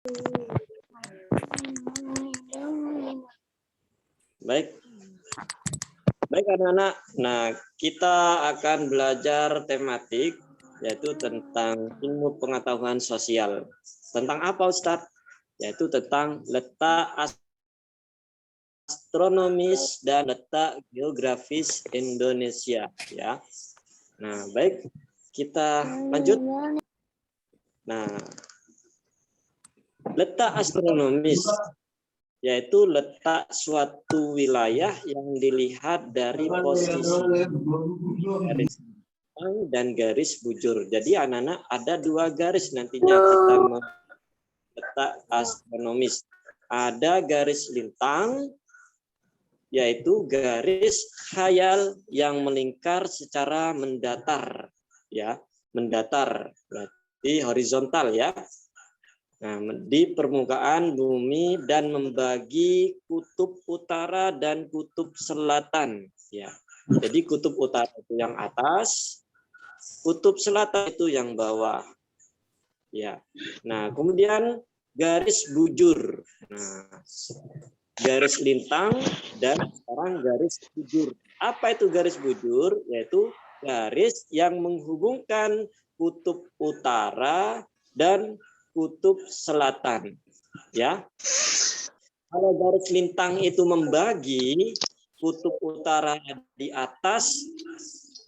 Baik. Baik anak-anak. Nah, kita akan belajar tematik yaitu tentang ilmu pengetahuan sosial. Tentang apa, Ustadz? Yaitu tentang letak astronomis dan letak geografis Indonesia, ya. Nah, baik. Kita lanjut. Nah, letak astronomis yaitu letak suatu wilayah yang dilihat dari posisi garis lintang dan garis bujur. Jadi anak-anak ada dua garis nantinya kita letak astronomis. Ada garis lintang yaitu garis khayal yang melingkar secara mendatar, ya, mendatar berarti horizontal, ya. Nah, di permukaan bumi dan membagi kutub utara dan kutub selatan, ya. Jadi kutub utara itu yang atas, kutub selatan itu yang bawah, ya. Nah, kemudian garis bujur. Nah, garis lintang dan sekarang garis bujur. Apa itu garis bujur? Yaitu garis yang menghubungkan kutub utara dan kutub selatan, ya. Kalau garis lintang itu membagi kutub utara di atas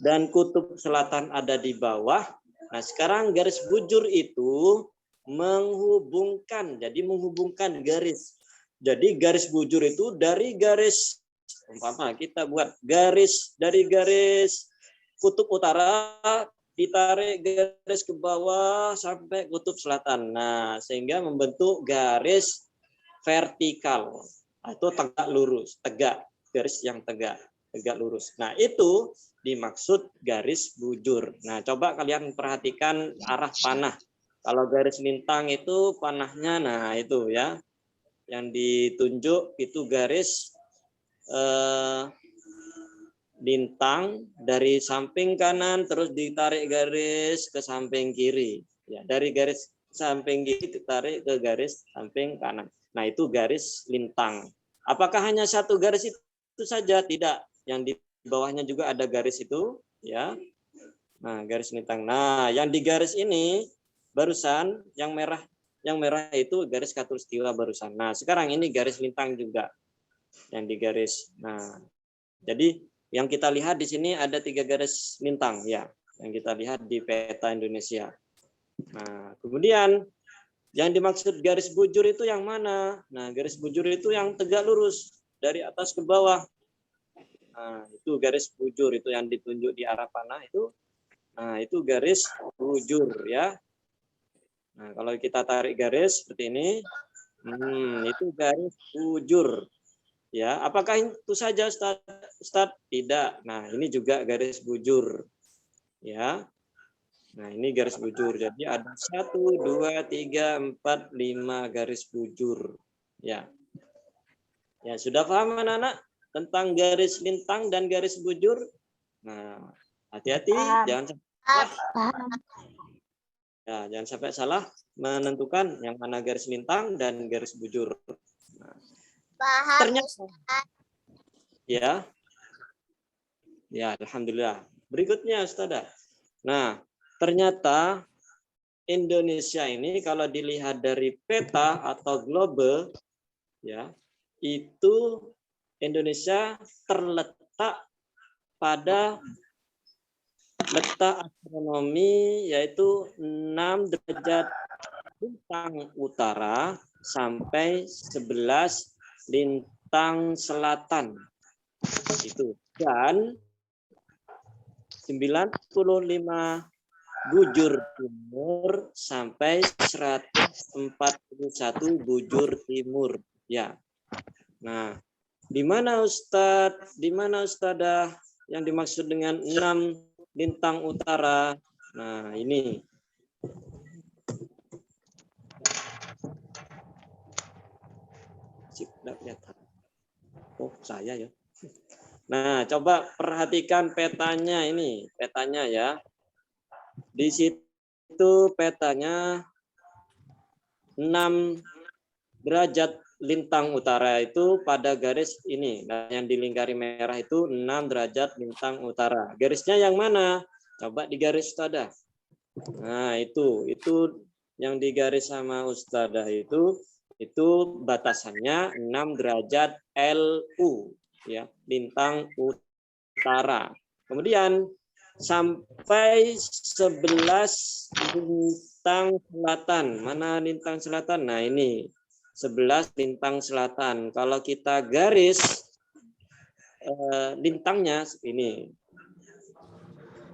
dan kutub selatan ada di bawah. Nah, sekarang garis bujur itu menghubungkan, jadi menghubungkan garis. Jadi garis bujur itu dari garis, umpama kita buat garis dari garis kutub utara ditarik garis ke bawah sampai kutub selatan. Nah, sehingga membentuk garis vertikal atau tegak lurus, tegak, garis yang tegak lurus. Nah, itu dimaksud garis bujur. Nah, coba kalian perhatikan arah panah. Kalau garis lintang itu panahnya, nah itu ya, yang ditunjuk itu garis lintang dari samping kanan terus ditarik garis ke samping kiri, ya, dari garis samping kiri ditarik ke garis samping kanan. Nah, itu garis lintang. Apakah hanya satu garis itu saja? Tidak, yang di bawahnya juga ada garis itu, ya. Nah, garis lintang. Nah, yang di garis ini barusan yang merah itu garis khatulistiwa barusan. Nah, sekarang ini garis lintang juga yang di garis. Nah, jadi yang kita lihat di sini ada 3 garis lintang, ya, yang kita lihat di peta Indonesia. Nah, kemudian yang dimaksud garis bujur itu yang mana? Nah, garis bujur itu yang tegak lurus dari atas ke bawah. Nah, itu garis bujur, itu yang ditunjuk di arah panah itu. Nah, itu garis bujur, ya. Nah, kalau kita tarik garis seperti ini, itu garis bujur. Ya, apakah itu saja, Ustaz? Tidak. Nah, ini juga garis bujur. Ya. Nah, ini garis bujur. Jadi ada 1, 2, 3, 4, 5 garis bujur. Ya. Ya, sudah paham anak-anak tentang garis lintang dan garis bujur? Nah, hati-hati jangan sampai salah. Ya, jangan sampai salah menentukan yang mana garis lintang dan garis bujur. Nah, ternyata ya. Ya, alhamdulillah. Berikutnya, Ustazah. Nah, ternyata Indonesia ini kalau dilihat dari peta atau globe, ya, itu Indonesia terletak pada letak astronomi yaitu 6 derajat lintang utara sampai 11 lintang selatan. Itu. Dan 95 bujur timur sampai 141 bujur timur, ya. Nah, di mana Ustadz? Di mana Ustadzah yang dimaksud dengan 6 lintang utara? Nah, ini. Tidak kelihatan. Oh, saya ya. Nah, coba perhatikan petanya ini, petanya ya. Di situ petanya 6 derajat lintang utara itu pada garis ini. Nah, yang dilingkari merah itu 6 derajat lintang utara. Garisnya yang mana? Coba digaris Ustadzah. Nah, itu yang digaris sama Ustadzah itu batasannya 6 derajat LU ya, lintang utara. Kemudian sampai 11 lintang selatan. Mana lintang selatan? Nah, ini 11 lintang selatan. Kalau kita garis lintangnya ini.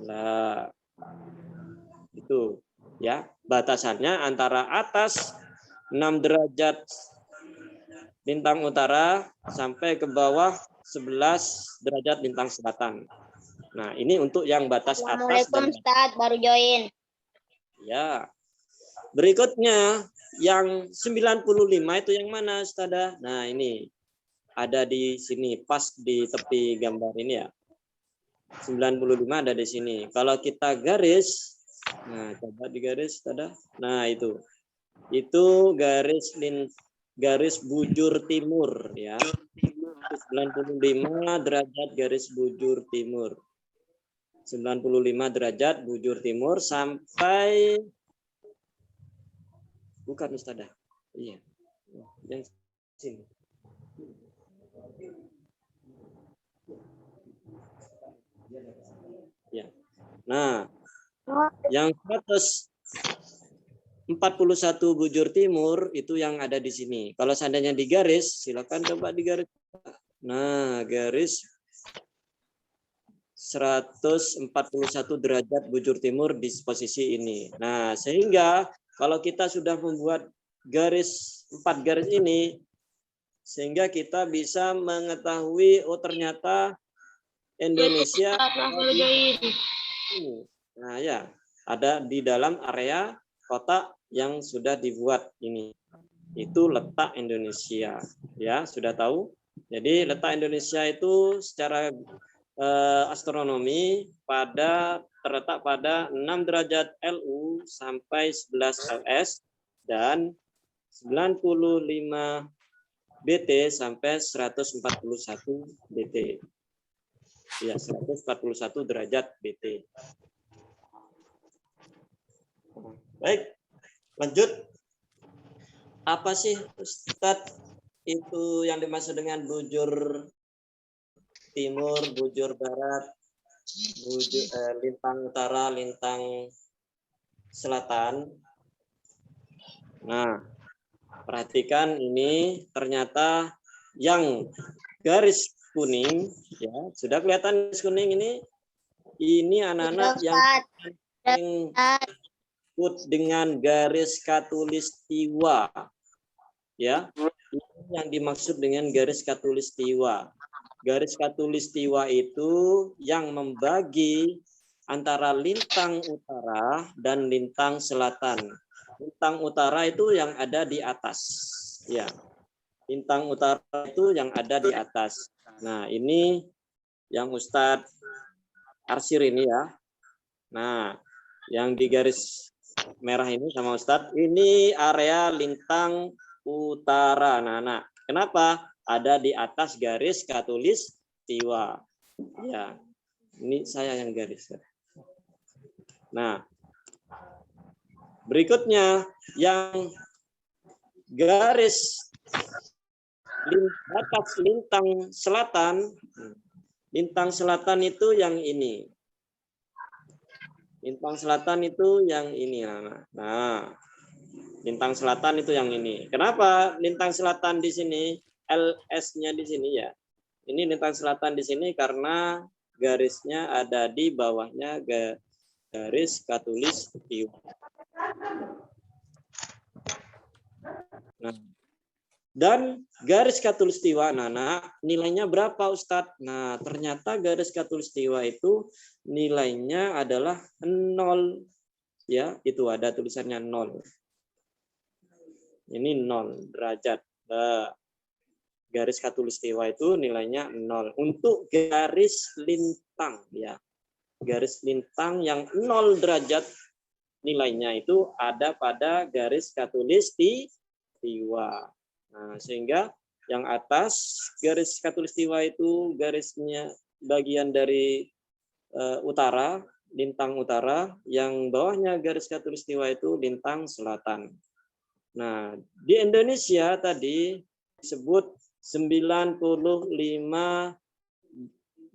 Nah, itu ya, batasannya antara atas 6 derajat lintang utara sampai ke bawah 11 derajat lintang selatan. Nah, ini untuk yang batas atas. Assalamualaikum Ustaz, baru join. Ya. Berikutnya yang 95 itu yang mana Ustazah? Nah, ini ada di sini pas di tepi gambar ini ya. 95 ada di sini. Kalau kita garis, nah coba digaris Ustazah. Nah, itu garis bujur timur ya. 95 derajat garis bujur timur. 95 derajat bujur timur sampai bukan Ustazah. Iya. Yang sini. Ya. Nah, yang 141 bujur timur itu yang ada di sini. Kalau seandainya digaris, silakan coba digaris. Nah, garis 141 derajat bujur timur di posisi ini. Nah, sehingga kalau kita sudah membuat garis 4 garis ini, sehingga kita bisa mengetahui oh ternyata Indonesia nah ya ada di dalam area kotak yang sudah dibuat ini. Itu letak Indonesia. Ya, sudah tahu? Jadi letak Indonesia itu secara astronomi terletak pada 6 derajat LU sampai 11 LS dan 95 BT sampai 141 BT. Ya, 141 derajat BT. Baik, lanjut. Apa sih Ustadz itu yang dimaksud dengan bujur timur, bujur barat, lintang utara, lintang selatan? Nah, perhatikan ini ternyata yang garis kuning ya, sudah kelihatan garis kuning ini anak-anak yang disebut dengan garis khatulistiwa ya. Ini yang dimaksud dengan garis khatulistiwa. Garis khatulistiwa itu yang membagi antara lintang utara dan lintang selatan. Lintang utara itu yang ada di atas ya. Lintang utara itu yang ada di atas. Nah, ini yang Ustadz arsir ini ya. Nah, yang di garis merah ini sama Ustadz, ini area lintang utara. Nah, kenapa? Ada di atas garis khatulistiwa. Ya, ini saya yang garis. Nah, berikutnya yang garis batas lintang selatan. Lintang selatan itu yang ini. Lintang selatan itu yang ini. Nah, lintang selatan itu yang ini. Kenapa lintang selatan di sini? LS-nya di sini ya. Ini lintang selatan di sini karena garisnya ada di bawahnya garis khatulistiwa. Nah, dan garis khatulistiwa nilainya berapa Ustadz? Nah, ternyata garis khatulistiwa itu nilainya adalah 0 ya, itu ada tulisannya 0. Ini 0 derajat. Nah, garis khatulistiwa itu nilainya 0 untuk garis lintang ya. Garis lintang yang 0 derajat nilainya itu ada pada garis khatulistiwa. Nah, sehingga yang atas garis khatulistiwa itu garisnya bagian dari utara, lintang utara, yang bawahnya garis khatulistiwa itu lintang selatan. Nah, di Indonesia tadi disebut 95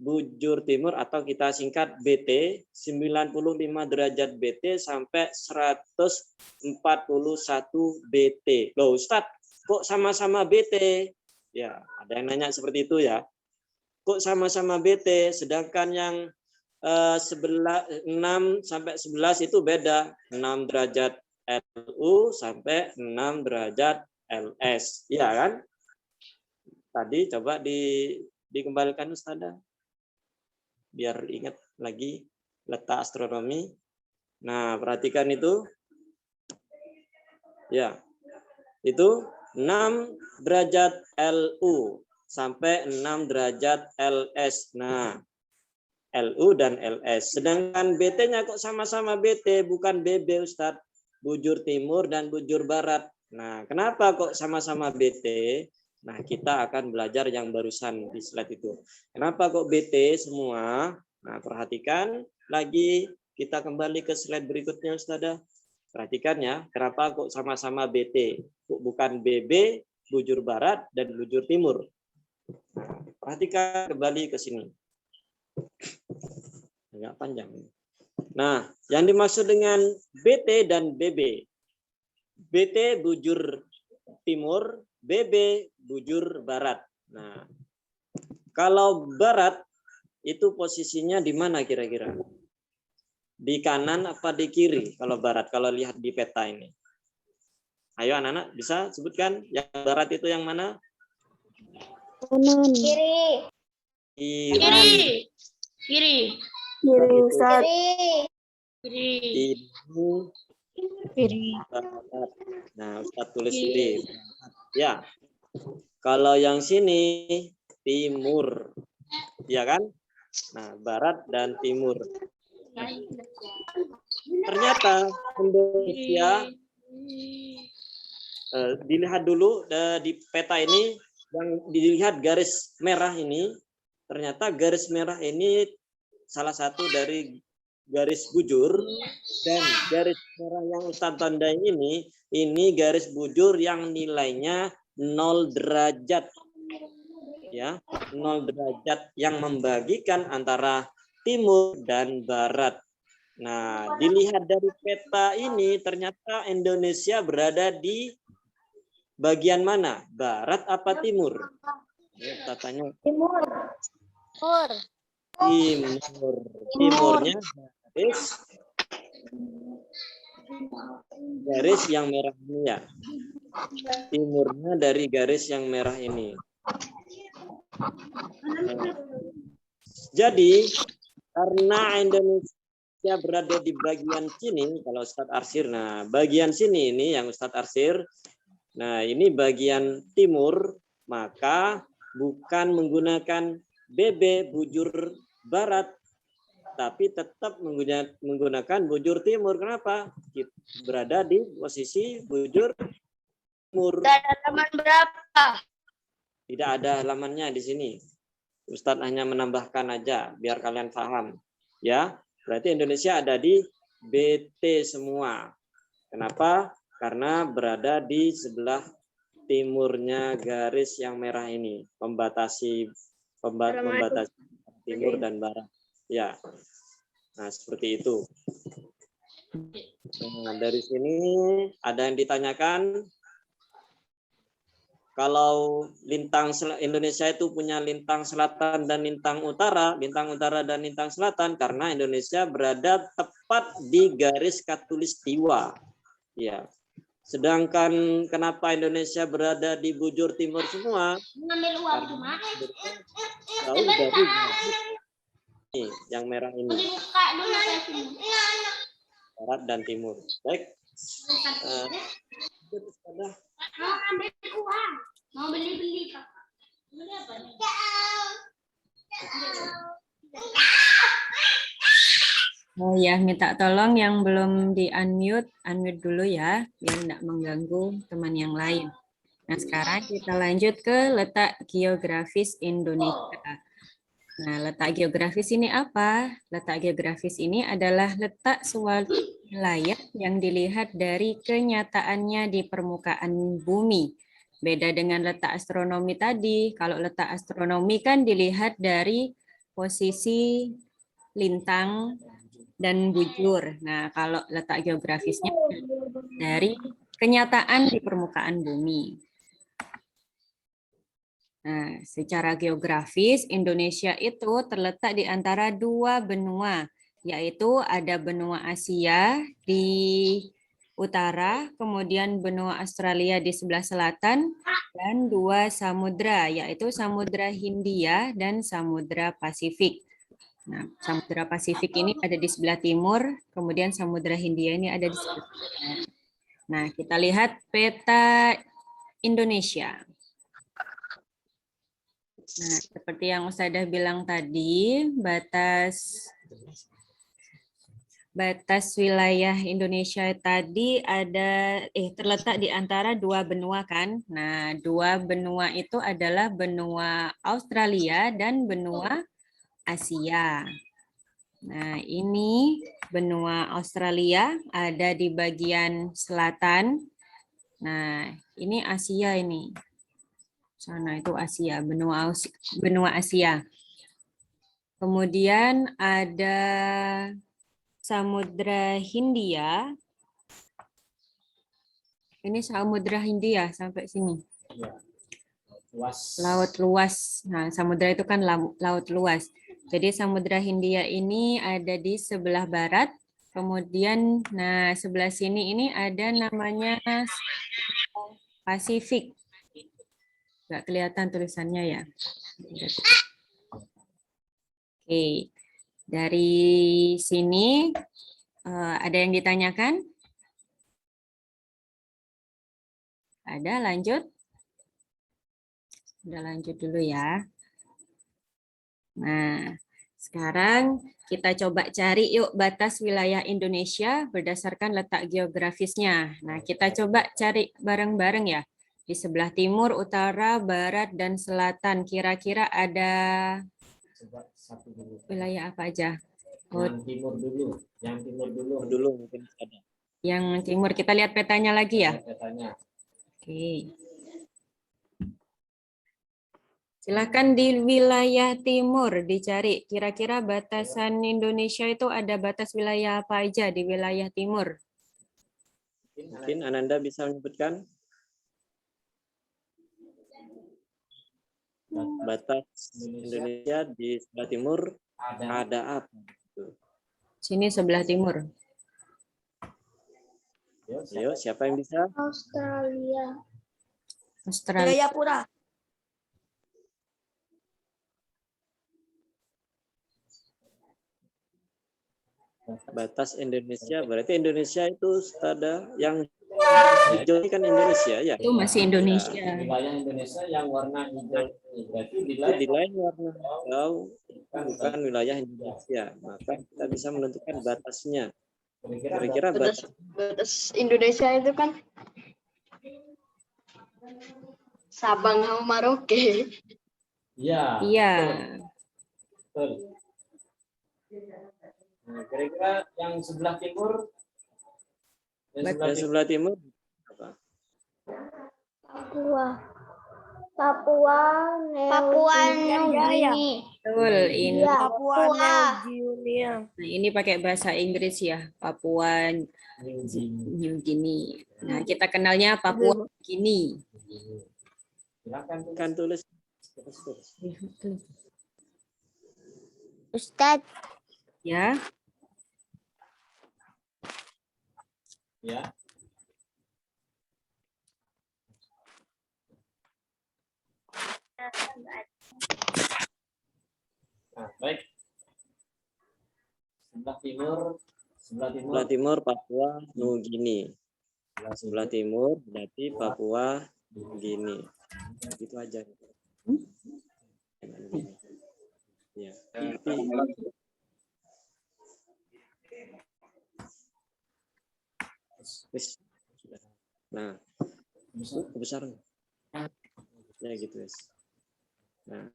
bujur timur atau kita singkat BT, 95 derajat BT sampai 141 BT. Loh Ustadz, kok sama-sama BT? Ya, ada yang nanya seperti itu ya. Kok sama-sama BT, sedangkan yang 6 sampai 11 itu beda. 6 derajat LU sampai 6 derajat LS. Iya kan? Tadi coba dikembalikan Ustazah. Biar ingat lagi letak astronomi. Nah, perhatikan itu. Ya. Itu 6 derajat LU sampai 6 derajat LS. Nah, LU dan LS. Sedangkan BT-nya kok sama-sama BT, bukan BB Ustadz. Bujur timur dan bujur barat. Nah, kenapa kok sama-sama BT? Nah, kita akan belajar yang barusan di slide itu. Kenapa kok BT semua? Nah, perhatikan lagi, kita kembali ke slide berikutnya Ustazah. Perhatikan ya, kenapa kok sama-sama BT? Kok bukan BB, bujur barat, dan bujur timur? Nah, perhatikan kembali ke sini. Agak panjang. Nah, yang dimaksud dengan BT dan BB. BT bujur timur, BB bujur barat. Nah, kalau barat itu posisinya di mana kira-kira? Di kanan apa di kiri kalau barat, kalau lihat di peta ini? Ayo anak-anak bisa sebutkan yang barat itu yang mana? Kanan. Kiri. Kiri. Kiri. Kiri. Kiri. Kiri. Barat. Nah, Ustaz tulis kiri. Ya. Kalau yang sini timur. Ya kan? Nah, barat dan timur. Ternyata Indonesia dilihat dulu di peta ini, yang dilihat garis merah ini, ternyata garis merah ini salah satu dari garis bujur, dan garis merah yang Ustadz tandai ini garis bujur yang nilainya 0 derajat. Ya, 0 derajat yang membagikan antara timur dan barat. Nah, dilihat dari peta ini ternyata Indonesia berada di bagian mana? Barat apa timur? Ya, tanya. Timur. Timur. Timurnya garis yang merah ini ya. Timurnya dari garis yang merah ini. Jadi karena Indonesia berada di bagian sini, kalau Ustadz Arsir, nah bagian sini ini yang Ustadz Arsir, nah ini bagian timur, maka bukan menggunakan BB bujur barat, tapi tetap menggunakan bujur timur. Kenapa? Kita berada di posisi bujur timur. Tidak ada halaman berapa? Tidak ada halamannya di sini. Ustadz hanya menambahkan aja biar kalian paham. Ya, berarti Indonesia ada di BT semua. Kenapa? Karena berada di sebelah timurnya garis yang merah ini, membatasi timur dan barat. Ya. Nah, seperti itu. Nah, dari sini ada yang ditanyakan. Kalau lintang Indonesia itu punya lintang selatan dan lintang utara dan lintang selatan, karena Indonesia berada tepat di garis khatulistiwa. Ya. Sedangkan kenapa Indonesia berada di bujur timur semua? Mengambil uang cuma. Jauh dari ini, yang merah ini. Barat dan timur. Baik. Mau ambil uang, mau beli Pak. Beli apa nih? Oh ya, minta tolong yang belum di-unmute, unmute dulu ya, biar tidak mengganggu teman yang lain. Nah, sekarang kita lanjut ke letak geografis Indonesia. Nah, letak geografis ini apa? Letak geografis ini adalah letak suatu wilayah yang dilihat dari kenyataannya di permukaan bumi. Beda dengan letak astronomi tadi. Kalau letak astronomi kan dilihat dari posisi lintang dan bujur. Nah, kalau letak geografisnya dari kenyataan di permukaan bumi. Nah, secara geografis Indonesia itu terletak di antara dua benua, yaitu ada benua Asia di utara, kemudian benua Australia di sebelah selatan, dan dua samudra, yaitu Samudra Hindia dan Samudra Pasifik. Nah, Samudra Pasifik ini ada di sebelah timur, kemudian Samudra Hindia ini ada di sebelah barat. Nah, kita lihat peta Indonesia. Nah, seperti yang Ustadzah bilang tadi, batas wilayah Indonesia tadi terletak di antara dua benua kan. Nah, dua benua itu adalah benua Australia dan benua Asia. Nah, ini benua Australia ada di bagian selatan. Nah, ini Asia ini. Sana itu Asia, benua Asia. Kemudian ada Samudra Hindia. Ini Samudra Hindia sampai sini. Laut luas. Nah, samudra itu kan laut luas. Jadi Samudra Hindia ini ada di sebelah barat. Kemudian, nah sebelah sini ini ada namanya Pasifik. Nggak kelihatan tulisannya ya. Oke. Dari sini ada yang ditanyakan? Ada, lanjut. Udah lanjut dulu ya. Nah, sekarang kita coba cari yuk batas wilayah Indonesia berdasarkan letak geografisnya. Nah, kita coba cari bareng-bareng ya. Di sebelah timur, utara, barat, dan selatan. Kira-kira ada wilayah apa aja? Yang timur dulu. Yang timur dulu. Dulu mungkin ada. Yang timur, kita lihat petanya lagi ya. Petanya. Oke. Silakan di wilayah timur dicari. Kira-kira batasan Indonesia itu ada batas wilayah apa aja di wilayah timur? Mungkin Ananda bisa menyebutkan batas Indonesia di sebelah timur ada apa? Sini sebelah timur. Ayo, siapa yang bisa? Australia. Australia. Jayapura. Batas Indonesia, berarti Indonesia itu ada yang hijau ini kan Indonesia ya? Itu masih Indonesia. Wilayah Indonesia yang warna hijau. Berarti Di lain warna hijau bukan wilayah Indonesia. Maka kita bisa menentukan batasnya. Kira-kira batas Indonesia itu kan Sabang sama Merauke. Iya. Iya. Betul. Nah, kira-kira yang sebelah timur. Yang sebelah timur apa? Papua Nugini. Betul, ini. Papua Nah, ini pakai bahasa Inggris ya, Papua New Guinea. Nah, kita kenalnya Papua Guinea. Kan tulis. Ustadz. Ya. Ya. Nah, baik. Sebelah timur Papua Nugini. Sebelah timur berarti Papua Nugini. Itu aja. Ya. Wis. Sudah. Nah, kebesaran. Ya gitu, guys. Nah,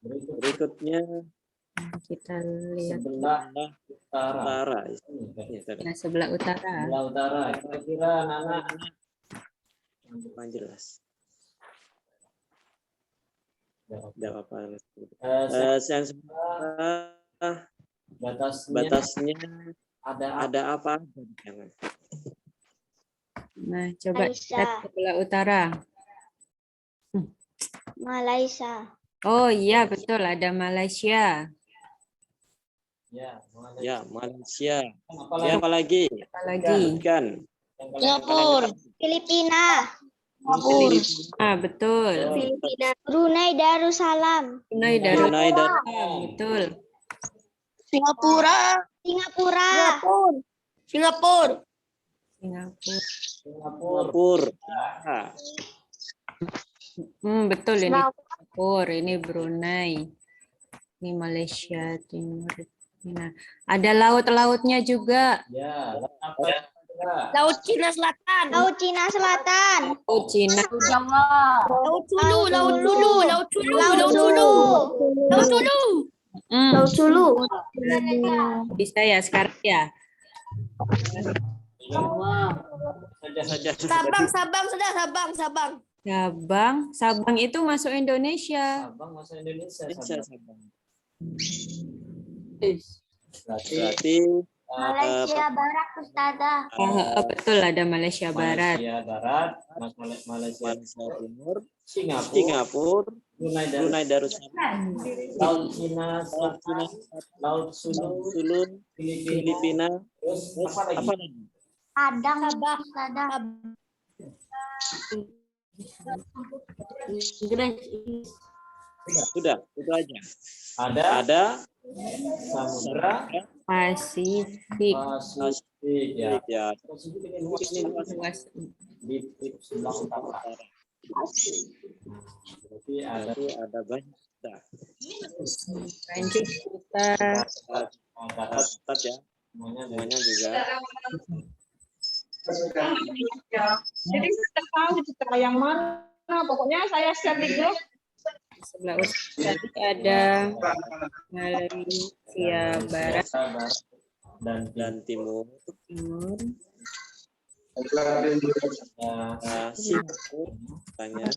berikutnya Kita lihat sebelah Utara. utara. Ini, Ya, tadi. ya, sebelah utara. sebelah utara. Kira-kira anak-anak Kurang jelas. jawab. Tidak apa-apa. Yang Yang sebelah batasnya batasnya ada ada apa? Jangan. Nah, coba Malaysia. lihat sebelah utara. Malaysia. Oh iya, betul. Ada Malaysia. ya, mana? Ya, Malaysia. Apalagi Ya, apalagi? Apalagi? Ikan. yang Singapura. Filipina. Ah, betul. Filipina. Brunei Darussalam. Brunei Brunei Darussalam. Betul. Singapura. Singapura. Singapura. Singapura. Singapura. Ya. Betul ini Singapura, ini Brunei. Ini Malaysia Timur. Nah, ada laut-lautnya juga. Ya, apa ya? Laut Cina Selatan. Laut Cina Selatan. Laut Cina. Laut Sulu. Laut Sulu. Laut Sulu. Laut Sulu. Laut Sulu. Laut Sulu. Bisa ya sekarang ya? Saja. Sabang sudah Sabang. Sabang. Sabang itu masuk Indonesia. Sabang masuk Indonesia. Bisa, Sabang. Berarti Malaysia Barat Ustazah. Betul, ada Malaysia Barat. Malaysia Barat, Malaysia Malaysia Timur, Singapura, Singapura, Brunei Brunei Darussalam, Laut Cina Laut Cina, Laut Sulu, Sulu, Filipina, Filipina, terus apa apa lagi? lagi? Padang Ustazah. Sudah, itu aja. Ada Ada Samudra Pasifik. Pasifik ya. ya, Pasifik ini luas Luas. di sebelah utara. Berarti ada Berarti ada banyak. Nah, Lanjut kita barat catat ya, semuanya semuanya juga. Jadi saya tahu citra yang mana. Pokoknya saya share di grup. sebelah utara ada Malaysia Barat, dan Timur, Timur, Singapura, tanya.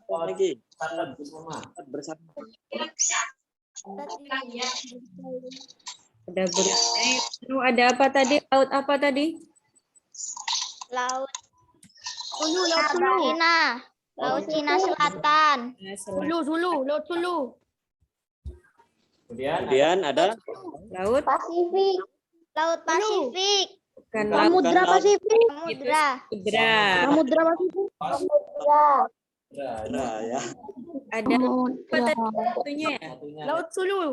Lagi bersama. ada Brunei. Ada apa tadi? Laut apa tadi? Laut Cina. Laut Cina Selatan. Laut Sulu. Kemudian ada Laut Pasifik. Laut Pasifik. bukan Samudra laut. Pasifik. Samudra. Samudra Pasifik. Samudra. ya. Ada apa tadi satunya ya? Laut Sulu.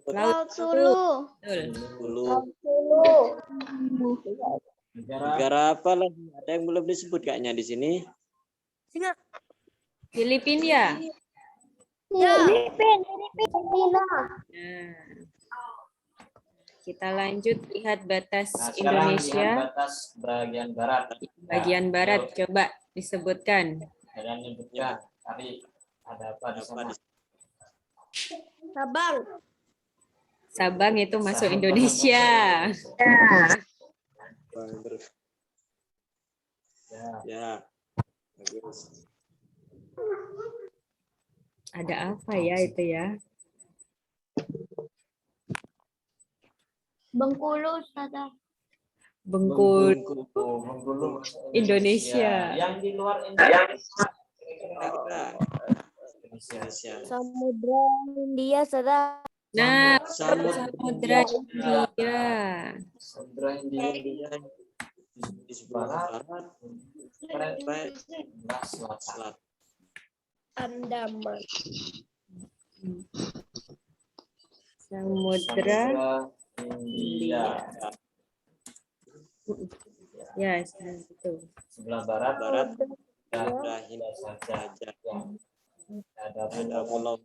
Laut Sulu. Betul. Dulu. Sulu. Negara apa lagi? Ada yang belum disebut kayaknya di sini. Filipina ya? Filipina. Nah, kita lanjut lihat batas Nah, sekarang Indonesia lihat batas bagian barat. bagian barat, coba disebutkan. Dan menyebutkan tadi ada apa di sana? Sabang. Sabang itu masuk Indonesia. Ya. Bagus. Ada apa ya itu ya? Bengkulu, Ustazah. Bengkulu, Bengkulu Indonesia. Yang di luar Indonesia. Indonesia. Samudra India, Ustazah. Nah, Samudra Samudra India. Samudra India di sebelah barat, selatan. Andaman. Samudra India. ya, itu. Sebelah barat Samudra Hindia. Ada pulau.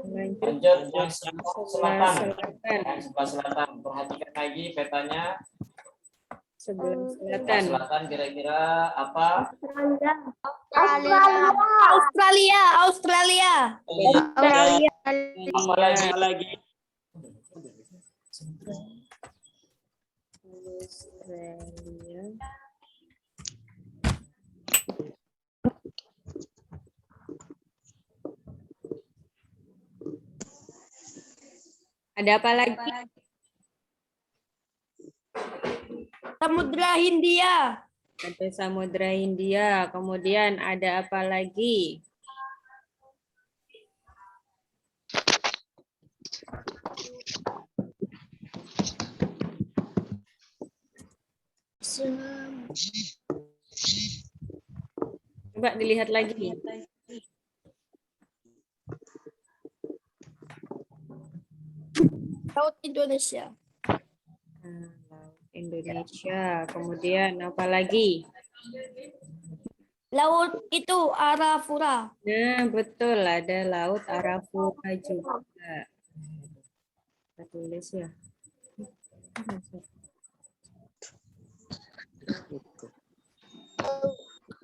Lanjut Lanjut yang sebelah selatan. selatan. Yang sebelah selatan. Perhatikan lagi petanya. Sebelah Sebelah selatan. selatan kira-kira apa? Australia. Australia. Apa lagi? Apa lagi? Australia. Ada apa lagi? Samudra Hindia. Ada Samudra Hindia. Kemudian ada apa lagi? Coba dilihat lagi. Laut Indonesia. Laut Indonesia. Kemudian apa lagi? Laut itu Arafura. Nah, betul. Ada Laut Arafura juga. Kita tulis ya.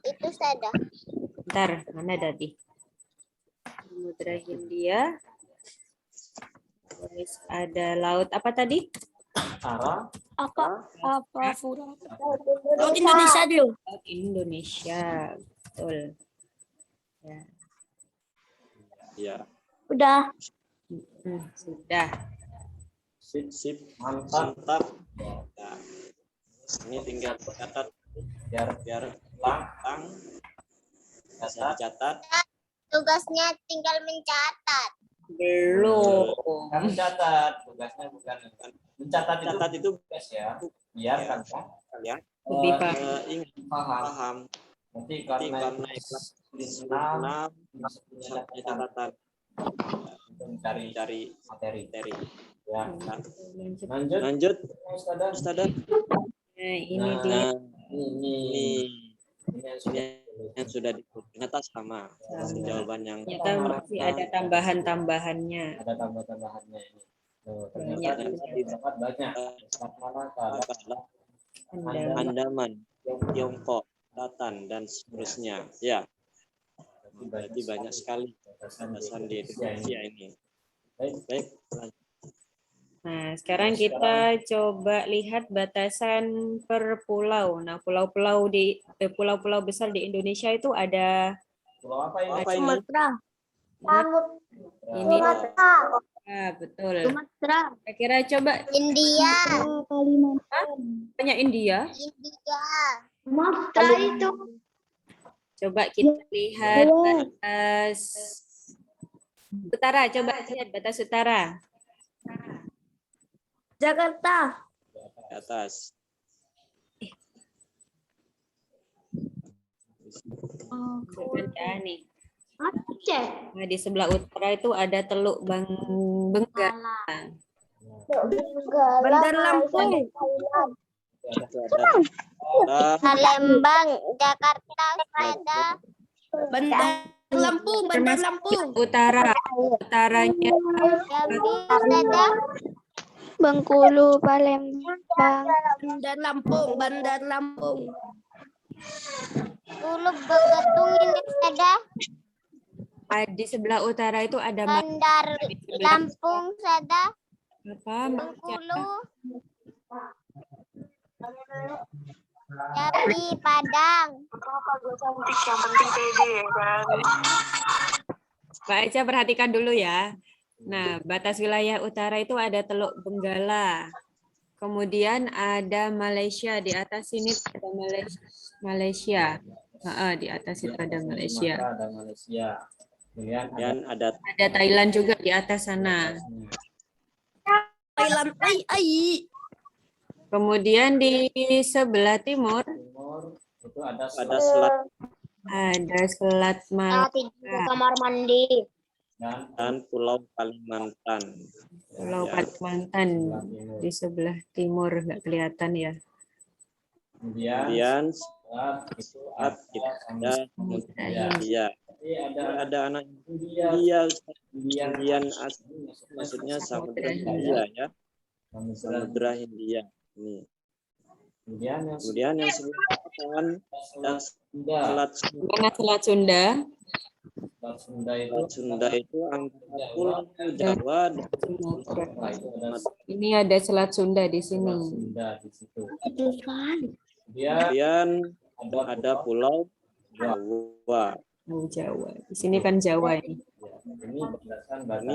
Itu saya. Bentar, mana tadi? Samudra Hindia. Terus ada laut apa tadi? Arafura. Laut Indonesia dulu. Laut Indonesia. Betul. Ya. Ya. Udah. Sudah. Sip. Mantap. Mantap. Nah, ini tinggal catat biar lang bisa dicatat. Tugasnya tinggal mencatat. Belum. Kamu catat, tugasnya bukan mencatat Catat itu tugas ya. Biar kan kalian Lebih ingat paham. paham. Nanti Karena karena kelas di 6 enam catatan cari materi. Ya. Ya. Lanjut. Lanjut. Lanjut, Ustazah. Nah, ini dia. Ini Yang sudah ternyata sama. Jawaban yang Ternyata masih ada tambahan-tambahannya. ada tambah-tambahannya ini. Tuh, Banyak. ternyata didapat banyak. Andaman. Andaman, Tiongkok, Selatan dan seterusnya. Ya. Berarti banyak sekali batasan di Indonesia ini. Baik. Nah, sekarang kita coba lihat batasan per pulau. Nah, pulau-pulau besar di Indonesia itu ada Pulau apa ini? Apa ini? Sumatera. ini. Ah, betul. Sumatera. Kira-kira coba India. tanya India. Sumatera itu. Coba kita lihat batas utara. Coba lihat batas utara. Jakarta. Di atas. Bukan ya, nih. Aceh. Nah, di sebelah utara itu ada Teluk Benggala. Bandar Lampung. Palembang, Jakarta, ada. Bandar Lampung. Bandar Lampung. Utaranya Jambi, ada. Bengkulu, Palembang. Bandar Lampung. Bandar Lampung. Hulu Begetung ini ada. di sebelah utara itu ada Bandar Lampung, ada. apa? Bengkulu. Jambi, Padang. Pak Eca perhatikan dulu ya. Nah, batas wilayah utara itu ada Teluk Benggala. Kemudian ada Malaysia, di atas sini ada Malaysia. Di atas itu ada Malaysia. Ada Malaysia. Dan ada Ada Thailand juga di atas sana. Thailand. Kemudian di sebelah timur Timur itu ada selat ada Selat Malaka. Tidur kamar mandi. dan Pulau Kalimantan. Pulau Ya. Kalimantan di sebelah timur, nggak kelihatan ya. kemudian Kemudian itu Barat kita ada Samudra Hindia. Jadi Ada anak India, India, Indian Indian maksudnya Samudra Hindia ya, Samudra. Samudra Hindia. Ini. Kemudian yang Kemudian yang selatan dan Sunda. Mana Selat Sunda? Selat Sunda itu Selat Sunda itu antara Pulau Jawa dan Sumatera. itu ada Ini ada Selat Sunda di Selat sini. Sunda di situ. kemudian Ada ada Pulau Jawa. Oh, Jawa. Di sini kan Jawa ini. ini berdasarkan bahasa Ini